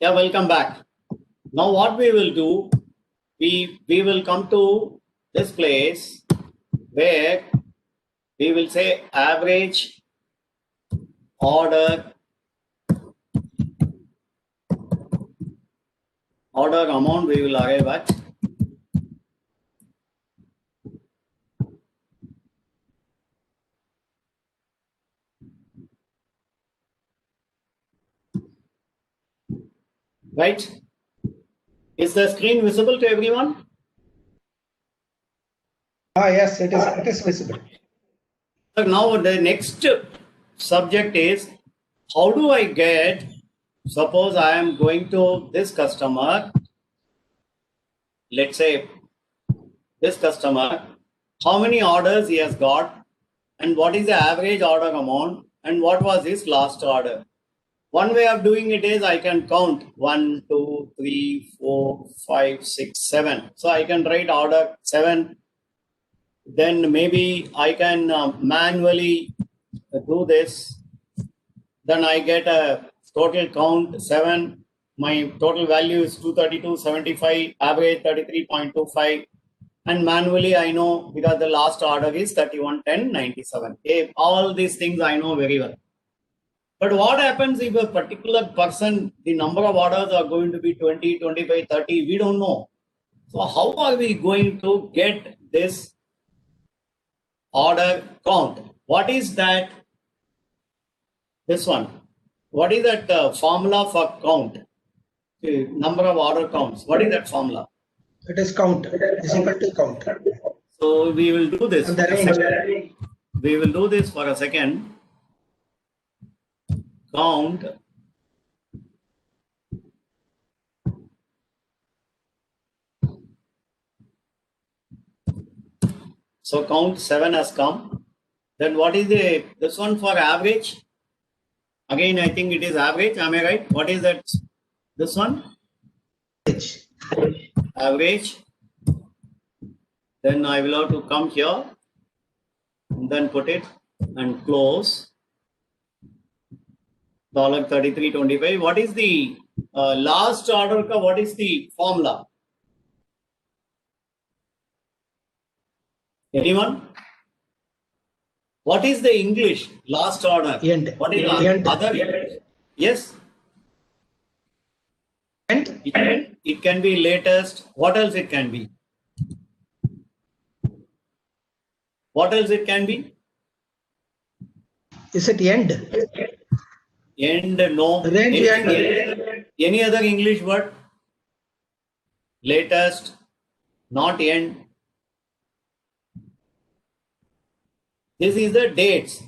Yeah, welcome back. Now what we will do, we will come to this place where we will say average order amount we will arrive at. Right? Is the screen visible to everyone? Yes, it is visible. So now the next subject is how do I get, suppose I am going to this customer, let's say this customer, how many orders he has got and what is the average order amount and what was his last order. One way of doing it is I can count 1, 2, 3, 4, 5, 6, 7. So I can write order 7. Then maybe I can manually do this. Then I get a total count 7. My total value is 232.75, average 33.25. And manually I know because the last order is 31.10.97. Okay, all these things I know very well. But what happens if a particular person, the number of orders are going to be 20, 25, 30, we don't know. So how are we going to get this order count? What is that? This one. What is that formula for count? The number of order counts. What is that formula? It is count. It is equal to count. So we will do this. And the range. We will do this for a second. Count so count 7 has come. Then what is this one for average? Again, I think it is average. Am I right? What is that? This one? Average. Then I will have to come here and then put it and close. $33.25. What is the last order? What is the formula? Anyone? What is the English last order? End. What is End. Other English? Yes. End. It can be latest. What else it can be? What else it can be? Is it end? End, no. Range end. Any other English word? Latest, not end. This is the dates.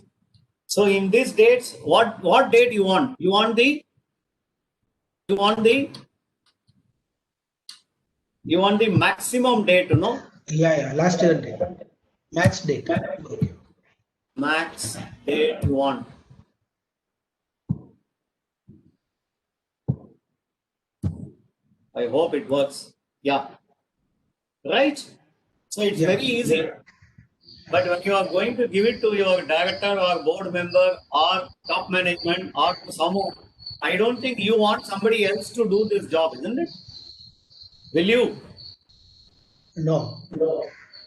So in these dates, what date you want? You want the maximum date, no? Yeah. Last year date. Max date. Okay. Max date you want. I hope it works. Yeah. Right? So it's very easy. But when you are going to give it to your director or board member or top management or to someone, I don't think you want somebody else to do this job, isn't it? Will you? No.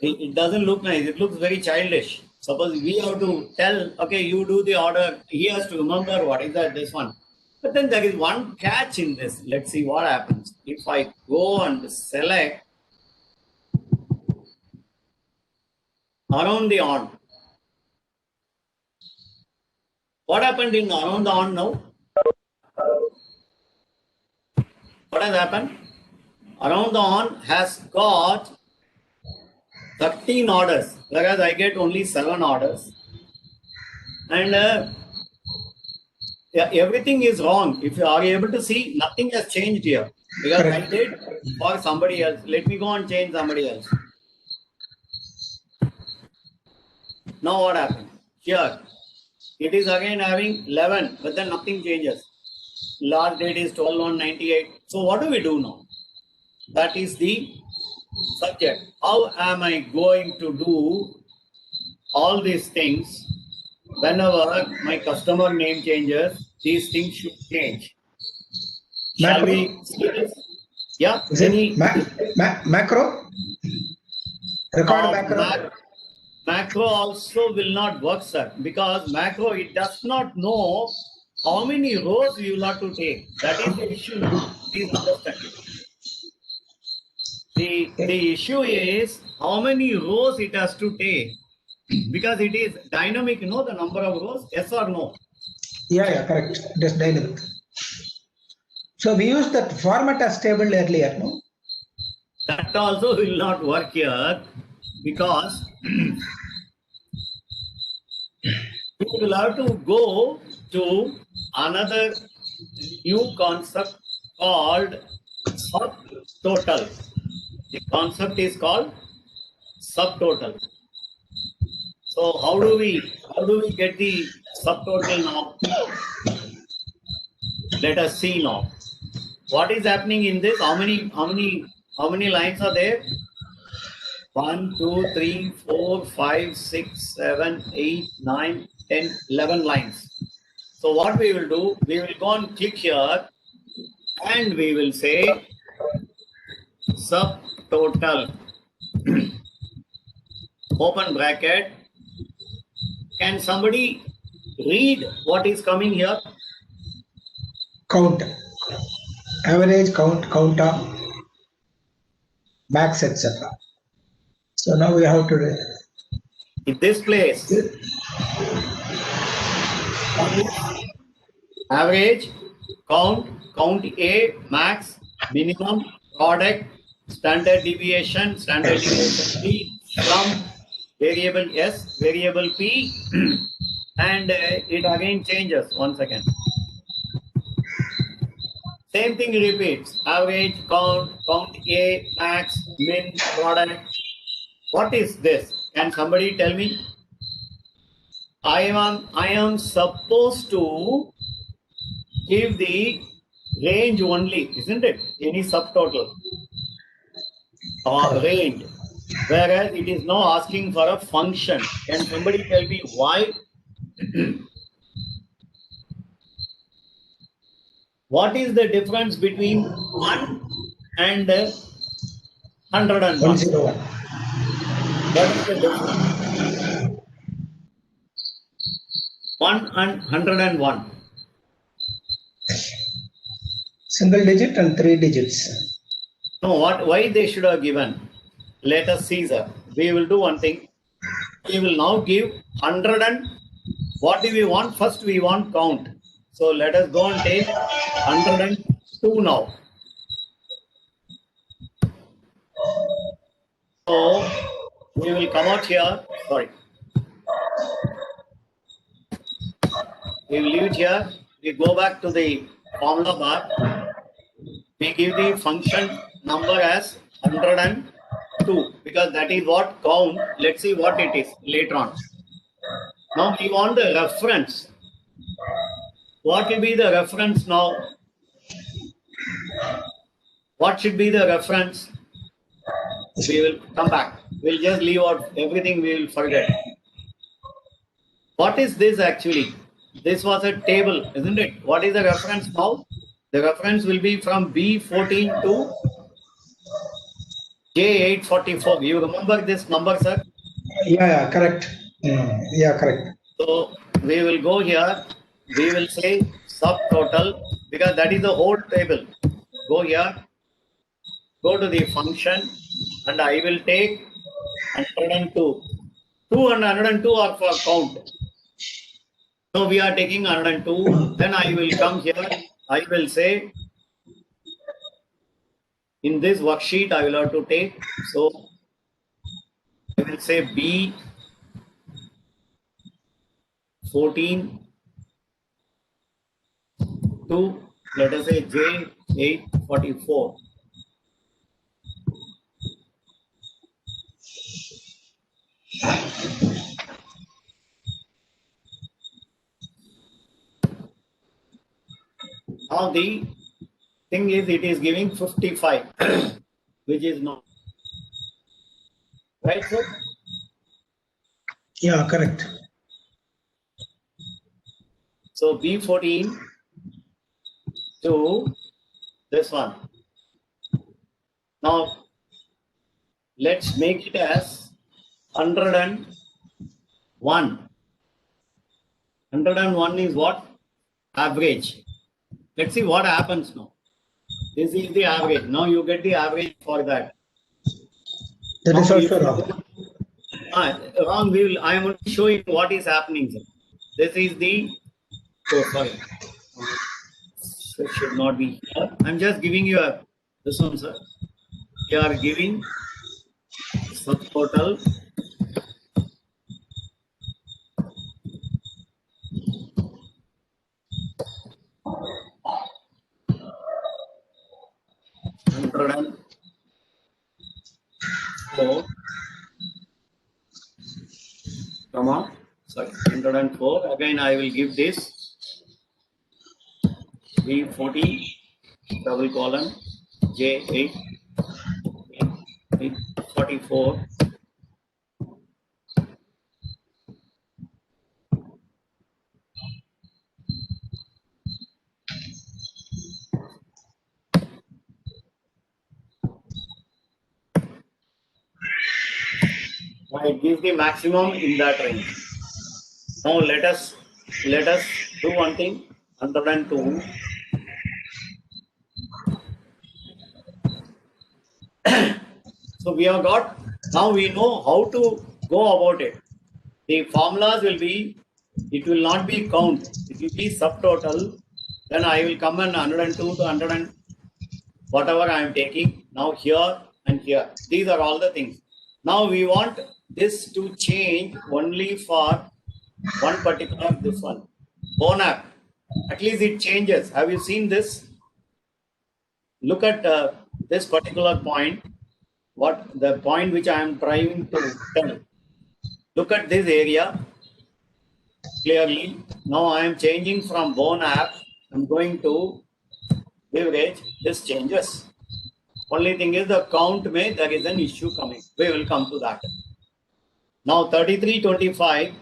It doesn't look nice. It looks very childish. Suppose we have to tell, okay, you do the order. He has to remember what is that, this one. But then there is one catch in this. Let's see what happens. If I go and select around the on. What happened in around the on now? What has happened? Around the on has got 13 orders, whereas I get only 7 orders. And everything is wrong. If you are able to see, nothing has changed here. Because I did for somebody else. Let me go and change somebody else. Now what happened? Here, it is again having 11, but then nothing changes. Last date is 12/1/98. So what do we do now? That is the subject. How am I going to do all these things? Whenever my customer name changes, these things should change. Shall Macro? we see this? Yeah, Is any it macro? Record macro? macro also will not work, sir, because macro, it does not know how many rows you will have to take. That is the issue now. Please understand. The issue is how many rows it has to take, because it is dynamic, you know, the number of rows, yes or no? Yeah, correct. It is dynamic. So we used that format as table earlier, no? That also will not work here, because you will have to go to another new concept called subtotal. The concept is called subtotal. So how do we get the subtotal now? Let us see now. What is happening in this? How many lines are there? 1, 2, 3, 4, 5, 6, 7, 8, 9, 10, 11 lines. So what we will do, we will go and click here and we will say subtotal. Open bracket. Can somebody read what is coming here? Count. Average, count, counter, max, etc. So now we have to In this place, average, count A, max, minimum, product, standard deviation B, sum, variable S, variable P, and it again changes. 1 second. Same thing repeats. Average, count A, max, min, product. What is this? Can somebody tell me? I am supposed to give the range only, isn't it? Any subtotal or range. Whereas it is now asking for a function. Can somebody tell me why? What is the difference between 1 and 101? 101. What is the difference? 1 and 101. Single digit and 3 digits. No, why they should have given? Let us see, sir. We will do one thing. We will now give 100 and what do we want? First we want count. So let us go and take 102 now. So we will come out here. Sorry. We will leave it here. We go back to the formula bar. We give the function number as 102 because that is what count. Let's see what it is later on. Now we want the reference. What will be the reference now? What should be the reference? We will come back. We'll just leave out everything, we will forget. What is this actually? This was a table, isn't it? What is the reference now? The reference will be from B14 to J844. You remember this number, sir? Yeah, correct. Yeah, correct. So we will go here. We will say subtotal because that is the whole table. Go here. Go to the function and I will take 102. 202 are for count. So we are taking 102. Then I will come here. I will say in this worksheet I will have to take. So I will say B14 to let us say J844. Now the thing is it is giving 55, which is not right, sir? Yeah, correct. So B14 to this one. Now, let's make it as 101. 101 is what? Average. Let's see what happens now. This is the average. Now you get the average for that. That is Now also wrong. Wrong. I am only showing what is happening, sir. This is the. Oh, sorry. It should not be here. I'm just giving you this one, sir. You are giving subtotal. $104, sorry, 104. Again, I will give this B40 double colon J8 44. It gives the maximum in that range. Now let us do one thing. 102. So we have got, now we know how to go about it. The formulas will be, it will not be count, it will be subtotal. Then I will come and 102 to 100 and whatever I am taking. Now here and here. These are all the things. Now we want this to change only for one particular, this one. BONAP. At least it changes. Have you seen this? Look at this particular point. What the point which I am trying to tell. Look at this area clearly. Now I am changing from BONAP. I'm going to beverage. This changes. Only thing is the count may there is an issue coming. We will come to that. Now 3325.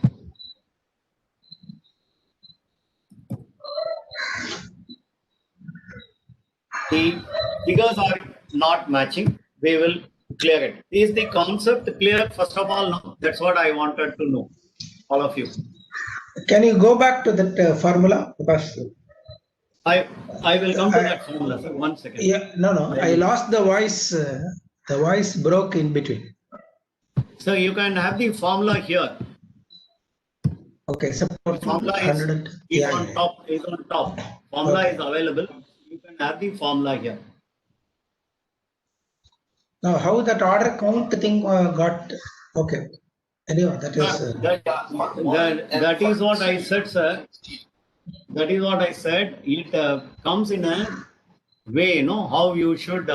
The figures are not matching. We will clear it. Is the concept clear? First of all, no? That's what I wanted to know, all of you. Can you go back to that formula? Because I will come to that formula, sir. 1 second. yeah, no. I lost the voice. The voice broke in between. So you can have the formula here. Okay, so Formula is on top. Is on top. Formula is available. You can have the formula here. Now, how that order count thing got? Okay. Anyway, that is. That is what I said, sir. That is what I said. It comes in a way, you know, how you should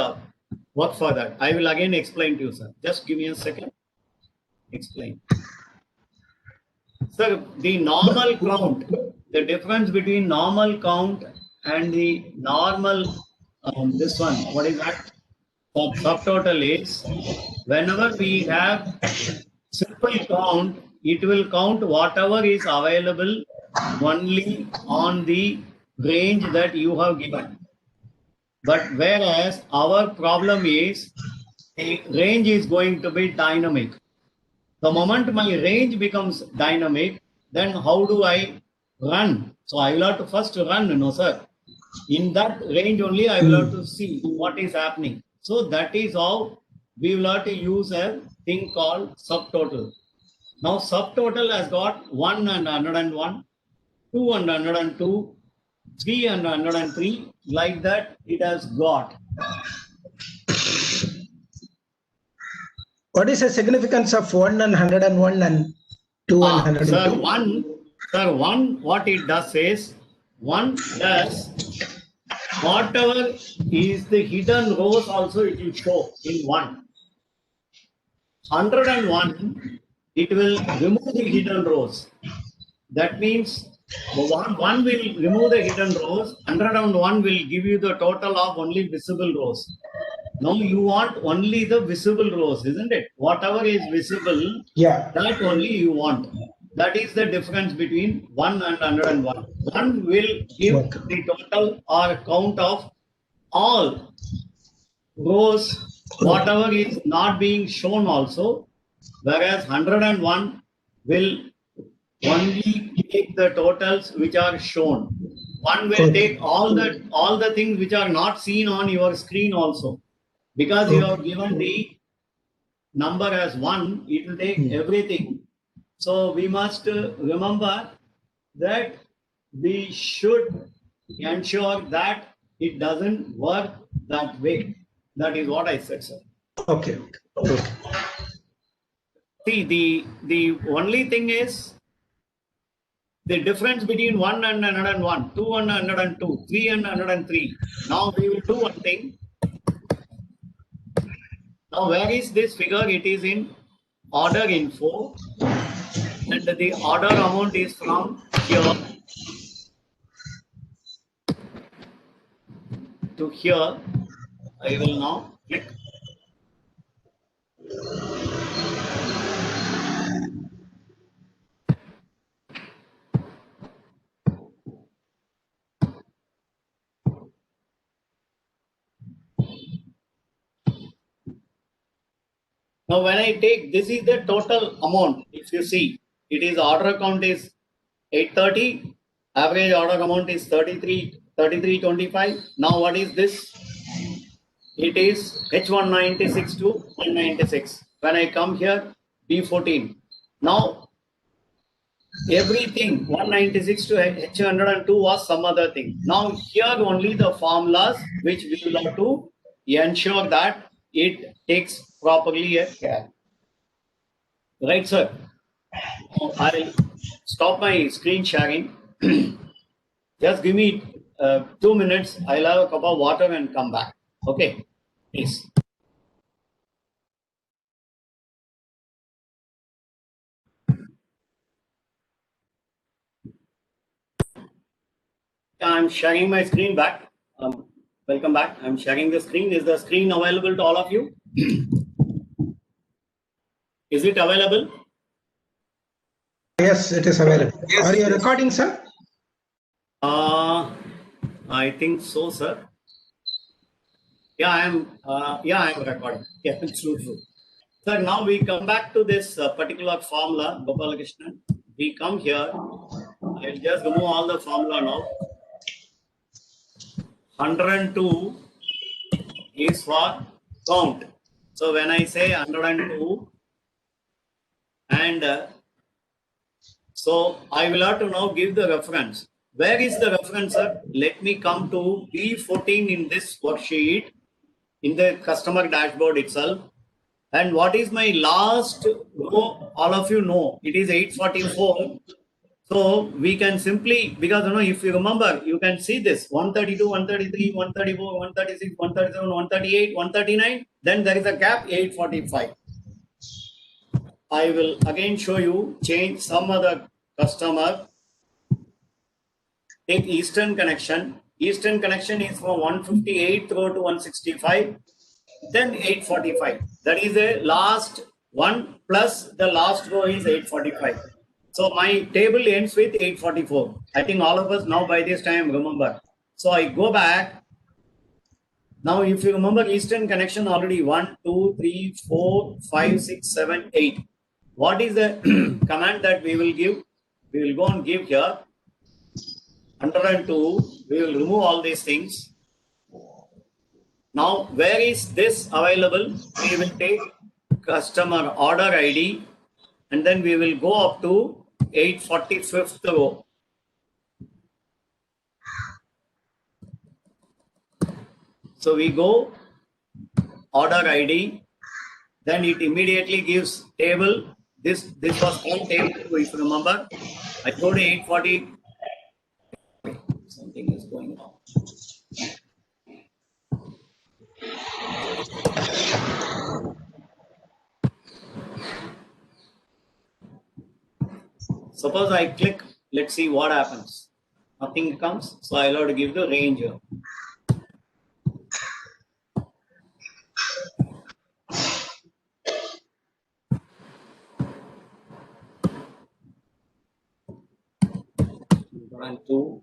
work for that. I will again explain to you, sir. Just give me a second. Explain. Sir, the normal count, the difference between normal count and the normal, this one, what is that? Subtotal is, whenever we have simple count, it will count whatever is available only on the range that you have given. But whereas our problem is, the range is going to be dynamic. The moment my range becomes dynamic, then how do I run? So I will have to first run, no sir. In that range only, I will have to see what is happening. So that is how we will have to use a thing called subtotal. Now subtotal has got 1 and 101, 2 and 102, 3 and 103, like that it has got. What is the significance of 1 and 101 and 2 and 102? Sir, one, what it does is, one does whatever is the hidden rows also it will show in 1. 101, it will remove the hidden rows. That means one will remove the hidden rows, 101 will give you the total of only visible rows. Now you want only the visible rows, isn't it? Whatever is visible, yeah, that only you want. That is the difference between 1 and 101. 1 will give the total or count of all rows, whatever is not being shown also, whereas 101 will only take the totals which are shown. One will Okay. take all the things which are not seen on your screen also. Because you have given the number as 1, it will take everything. So we must remember that we should ensure that it doesn't work that way. That is what I said, sir. Okay. Okay. See, the only thing is the difference between 1 and 101, 2 and 102, 3 and 103. Now we will do one thing. Now where is this figure? It is in order info, and the order amount is from here to here. I will now click. Now when I take, this is the total amount. If you see, it is order count is 830, average order amount is 3325. Now what is this? It is H196 to 196. When I come here, B14. Now everything 196 to H102 was some other thing. Now here only the formulas which we will have to ensure that it takes properly a care. Right, sir? Now, I'll stop my screen sharing. Just give me 2 minutes. I'll have a cup of water and come back. Okay, please. I'm sharing my screen back. Welcome back. I'm sharing the screen. Is the screen available to all of you? Is it available? Yes, it is available. Are you recording, sir? I think so, sir. Yeah, I'm recording. Yeah, true. Sir, now we come back to this particular formula, Gopalakrishnan. We come here. I'll just remove all the formula now. 102 is for count. So when I say 102, and so I will have to now give the reference. Where is the reference, sir? Let me come to B14 in this worksheet, in the customer dashboard itself. And what is my last row? All of you know, it is 844. So we can simply, because if you remember, you can see this 132, 133, 134, 136, 137, 138, 139. Then there is a gap 845. I will again show you, change some other customer. Take Eastern Connection. Eastern Connection is from 158 row to 165. Then 845. That is the last one plus the last row is 845. So my table ends with 844. I think all of us now by this time remember. So I go back. Now if you remember Eastern Connection already 1, 2, 3, 4, 5, 6, 7, 8. What is the command that we will give? We will go and give here 102. We will remove all these things. Now, where is this available? We will take customer order ID and then we will go up to 845th row. So we go order ID, then it immediately gives table. This was called table, if you remember. I go to 840. Something is going on. Suppose I click, let's see what happens. Nothing comes, so I'll have to give the range here. And 2.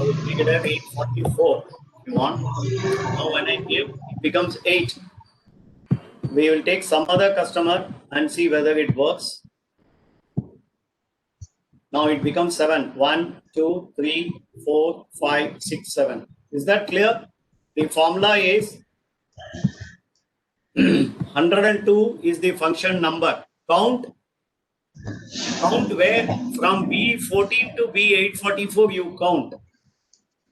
I will make it as 844 if you want. Now when I give, it becomes 8. We will take some other customer and see whether it works. Now it becomes 7. 1, 2, 3, 4, 5, 6, 7. Is that clear? The formula is 102 is the function number. Count where from B14 to B844 you count.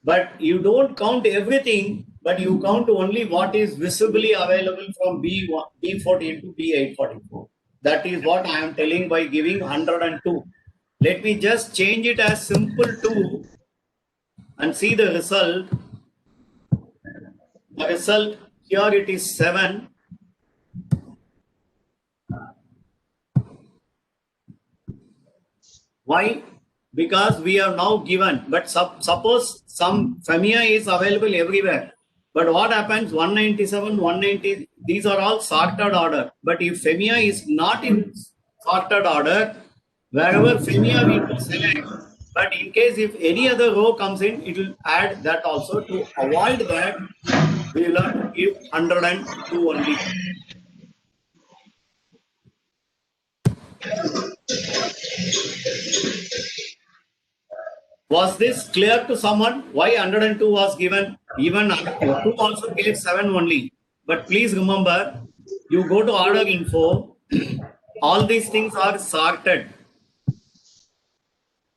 But you don't count everything, but you count only what is visibly available from B14 to B844. That is what I am telling by giving 102. Let me just change it as simple 2 and see the result. The result here it is 7. Why? Because we are now given, but suppose some FEMIA is available everywhere. But what happens? 197, 190, these are all sorted order. But if FEMIA is not in sorted order, wherever FEMIA we will select. But in case if any other row comes in, it will add that also. To avoid that, we will have to give 102 only. Was this clear to someone? Why 102 was given? Even 2 also gave 7 only. But please remember, you go to order info, all these things are sorted.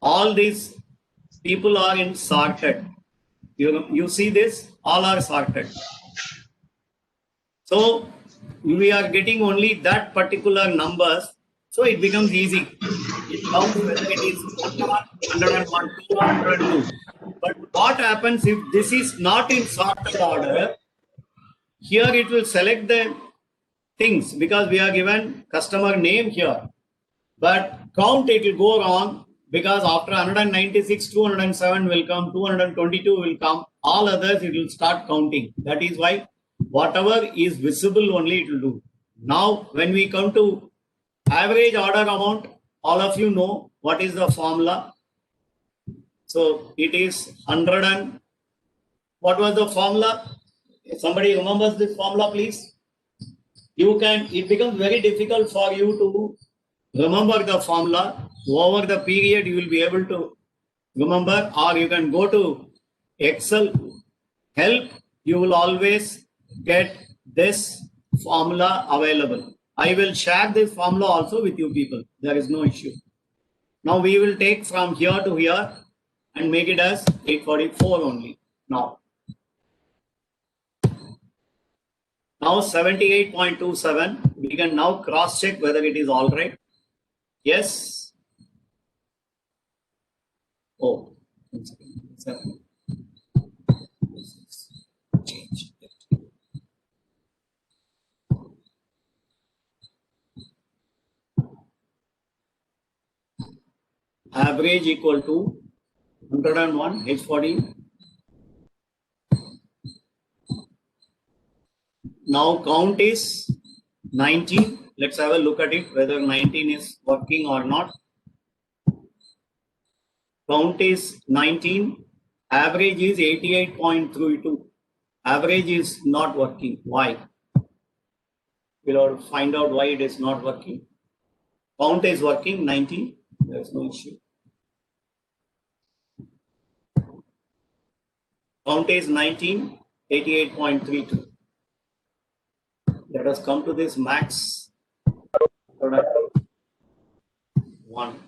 All these people are in sorted. You see this? All are sorted. So we are getting only that particular numbers. So it becomes easy. It counts whether it is 101, 202. But what happens if this is not in sorted order? Here it will select the things because we are given customer name here. But count it will go wrong because after 196, 207 will come, 222 will come. All others it will start counting. That is why whatever is visible only it will do. Now when we come to average order amount, all of you know what is the formula. So it is 100 and what was the formula? If somebody remembers this formula, please. You can, it becomes very difficult for you to remember the formula. Over the period, you will be able to remember, or you can go to Excel help. You will always get this formula available. I will share this formula also with you people. There is no issue. Now we will take from here to here and make it as 844 only. Now 78.27. We can now cross check whether it is all right. Yes. Oh, change. Average equal to 101 H14. Now count is 19. Let's have a look at it whether 19 is working or not. Count is 19. Average is 88.32. Average is not working. Why? We'll have to find out why it is not working. Count is working 19. There is no issue. Count is 19, 88.32. Let us come to this max product 1.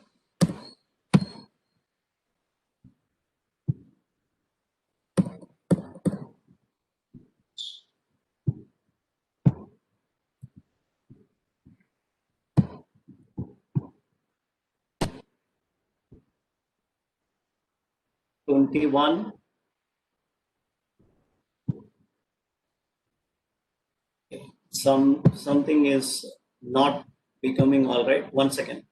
$21. Something is not becoming all right. 1 second.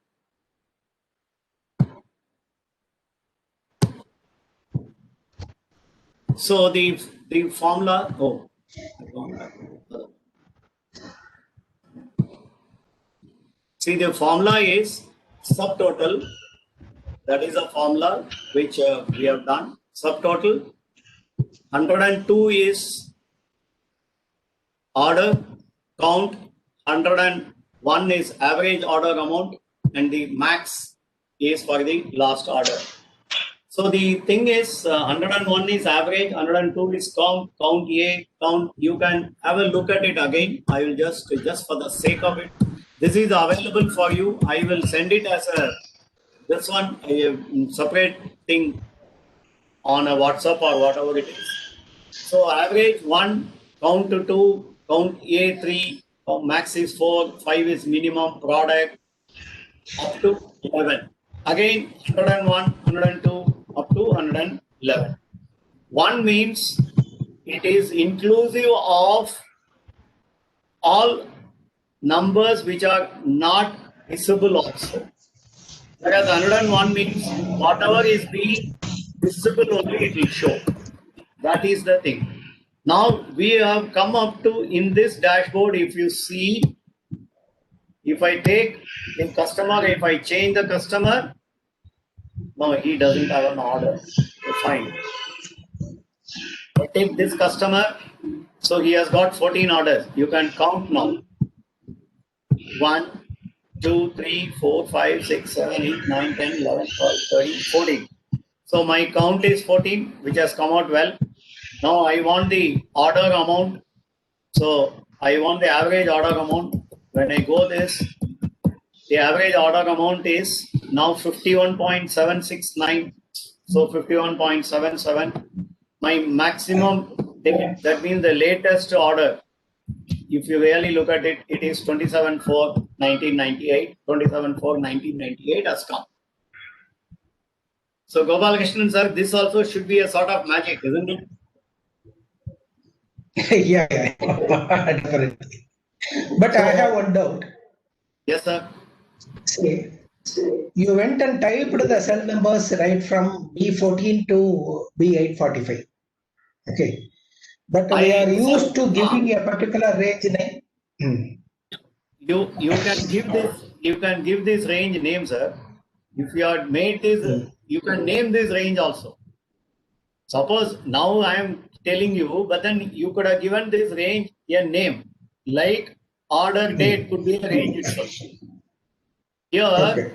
So the formula. Oh, see, the formula is subtotal. That is a formula which we have done. subtotal. 102 is order count. 101 is average order amount, and the max is for the last order. So the thing is, 101 is average, 102 is count A, count. You can have a look at it again. I will just for the sake of it, this is available for you. I will send it as this one, a separate thing on a WhatsApp or whatever it is. So average 1, count to 2, count A 3, max is 4, 5 is minimum product, up to 11. Again, 101, 102, up to 111. 1 means it is inclusive of all numbers which are not visible also. Whereas 101 means whatever is being visible only it will show. That is the thing. Now we have come up to, in this dashboard, if you see, if I take the customer, if I change the customer, no, he doesn't have an order. Fine. I take this customer, so he has got 14 orders. You can count now. 1, 2, 3, 4, 5, 6, 7, 8, 9, 10, 11, 12, 13, 14. So my count is 14, which has come out well. Now I want the order amount. So I want the average order amount. When I go this, the average order amount is now 51.769. So 51.77. My maximum, that means the latest order, if you really look at it, it is 27/4/1998. 27/4/1998 has come. So Gopalakrishnan sir, this also should be a sort of magic, isn't it? Yeah, definitely. But I have one doubt. Yes, sir. See, you went and typed the cell numbers right from B14 to B845. Okay. But we are used to giving a particular range name. You can give this range name, sir. If you had made this, you can name this range also. Suppose now I am telling you, but then you could have given this range a name, like order date could be a range itself. Here,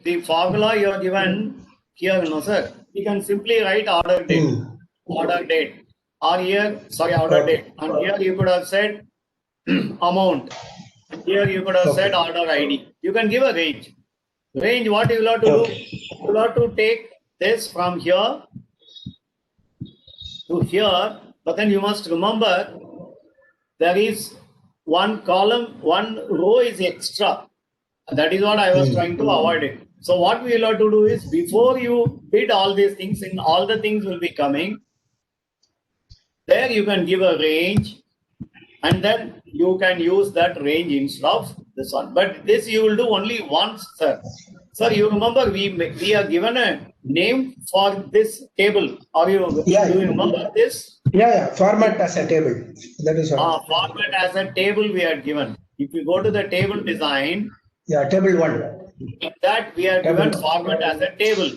the formula you are given here, no sir. You can simply write order date, order date, or here, sorry, order date, and here you could have said amount. Here you could have said order ID. You can give a range. Range, what you will have to do? You will have to take this from here to here, but then you must remember there is one column, one row is extra. That is what I was trying to avoid it. So what we will have to do is, before you bid all these things, in all the things will be coming, there you can give a range, and then you can use that range instead of this one. But this you will do only once, sir. Sir, you remember we are given a name for this table. Do you remember this? Yeah, format as a table. That is what. Format as a table we are given. If you go to the table design, yeah, table 1. In that we are given format as a table.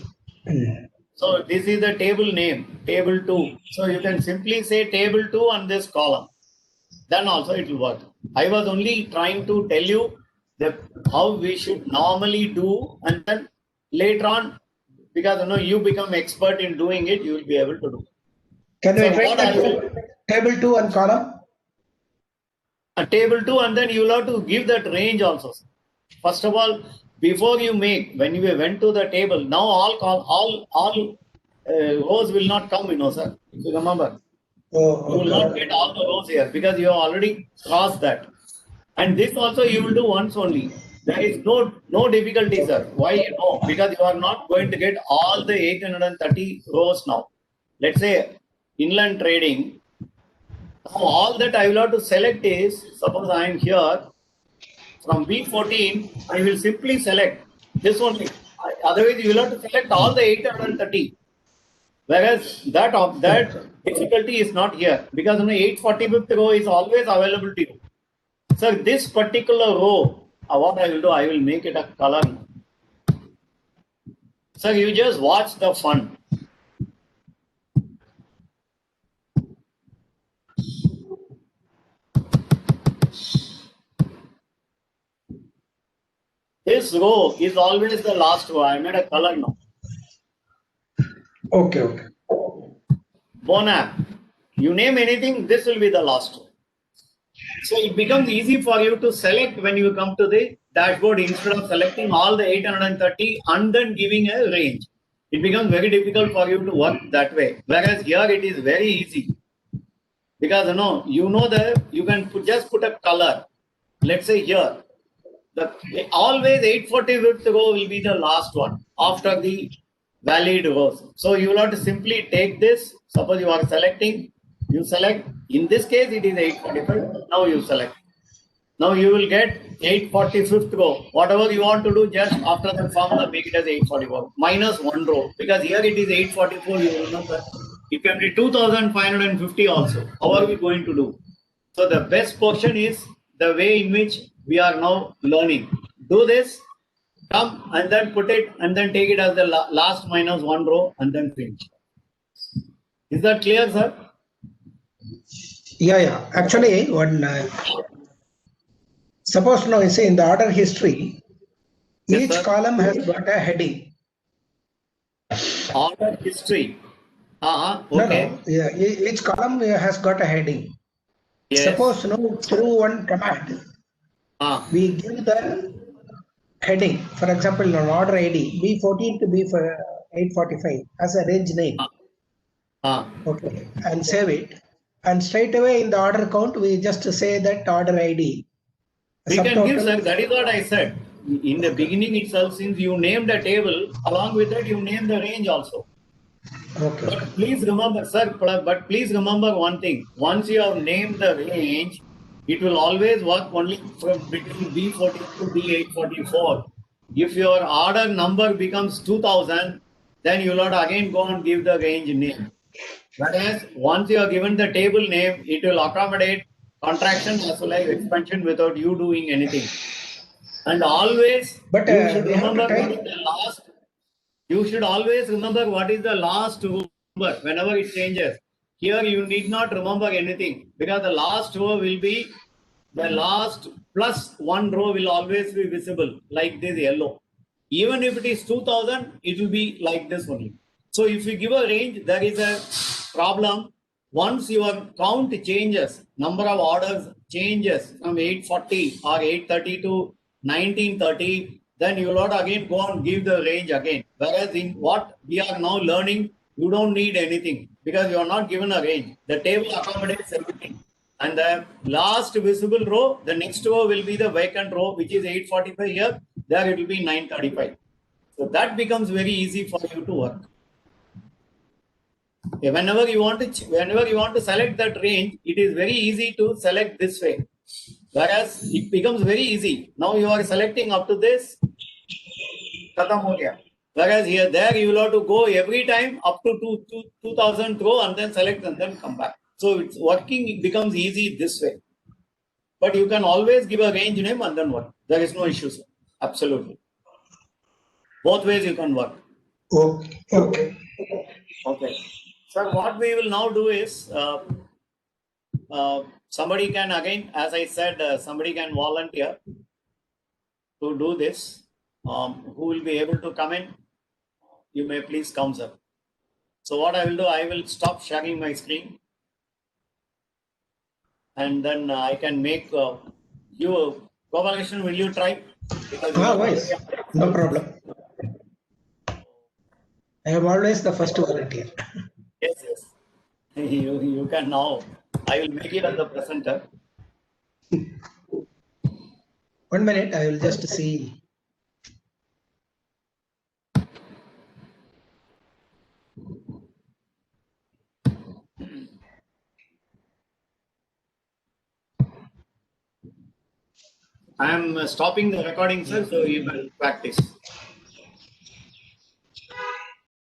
So this is the table name, table 2. So you can simply say table 2 on this column. Then also it will work. I was only trying to tell you how we should normally do, and then later on, because you become expert in doing it, you will be able to do. Can we try that table 2 and column? A table 2, and then you will have to give that range also. First of all, before you make, when you went to the table, now all rows will not come, sir. If you remember. You will not get all the rows here because you have already crossed that. And this also you will do once only. There is no difficulty, sir. Why? No, because you are not going to get all the 830 rows now. Let's say inland trading. Now all that I will have to select is, suppose I am here, from B14, I will simply select this only. Otherwise, you will have to select all the 830. Whereas that difficulty is not here, because 845th row is always available to you. So this particular row, what I will do, I will make it a color. So you just watch the fun. This row is always the last row. I made a color now. Okay, okay. Bonap. You name anything, this will be the last row. So it becomes easy for you to select when you come to the dashboard instead of selecting all the 830 and then giving a range. It becomes very difficult for you to work that way. Whereas here it is very easy. Because you know that you can just put a color. Let's say here, always 845th row will be the last one after the valid rows. So you will have to simply take this. Suppose you are selecting, you select. In this case, it is 845. Now you select. Now you will get 845th row. Whatever you want to do, just after the formula, make it as 844 minus one row. Because here it is 844. You remember, it can be 2550 also. How are we going to do? So the best portion is the way in which we are now learning. Do this, come and then put it and then take it as the last minus one row and then finish. Is that clear, sir? Yeah. Actually, suppose now you say in the order history, Yes, each sir. column has got a heading. Order history. Okay. No. Yeah, each column has got a heading. Yes. Suppose through one command, we give the heading. For example, on order ID B14 to B845 as a range name. Okay, and save it. And straight away in the order count, we just say that order ID. We can give, sir. That is what I said. In the beginning itself, since you named the table, along with that, you name the range also. Okay. But please remember, sir, but please remember one thing. Once you have named the range, it will always work only from between B40 to B844. If your order number becomes 2000, then you will have to again go and give the range name. Whereas once you are given the table name, it will accommodate contraction as well as expansion without you doing anything. And always But you should we have to remember what type. is the last. You should always remember what is the last number whenever it changes. Here you need not remember anything because the last row will be the last plus one row will always be visible like this yellow. Even if it is 2000, it will be like this only. So if you give a range, there is a problem. Once your count changes, number of orders changes from 840 or 830 to 1930, then you will not again go and give the range again. Whereas in what we are now learning, you don't need anything because you are not given a range. The table accommodates everything. And the last visible row, the next row will be the vacant row, which is 845 here. There it will be 935. So that becomes very easy for you to work. Whenever you want to select that range, it is very easy to select this way. Whereas it becomes very easy. Now you are selecting up to this. Whereas there you will have to go every time up to 2000 row and then select and then come back. So it's working, it becomes easy this way. But you can always give a range name and then work. There is no issue, sir. Absolutely. Both ways you can work. Okay. Sir, what we will now do is somebody can again, as I said, somebody can volunteer to do this. Who will be able to come in? You may please come, sir. So what I will do, I will stop sharing my screen. And then I can make you, Gopalakrishnan, will you try? Yes. No problem. I am always the first volunteer. Yes. You can now. I will make it as the presenter. 1 minute, I will just see. I am stopping the recording, sir, so you will practice.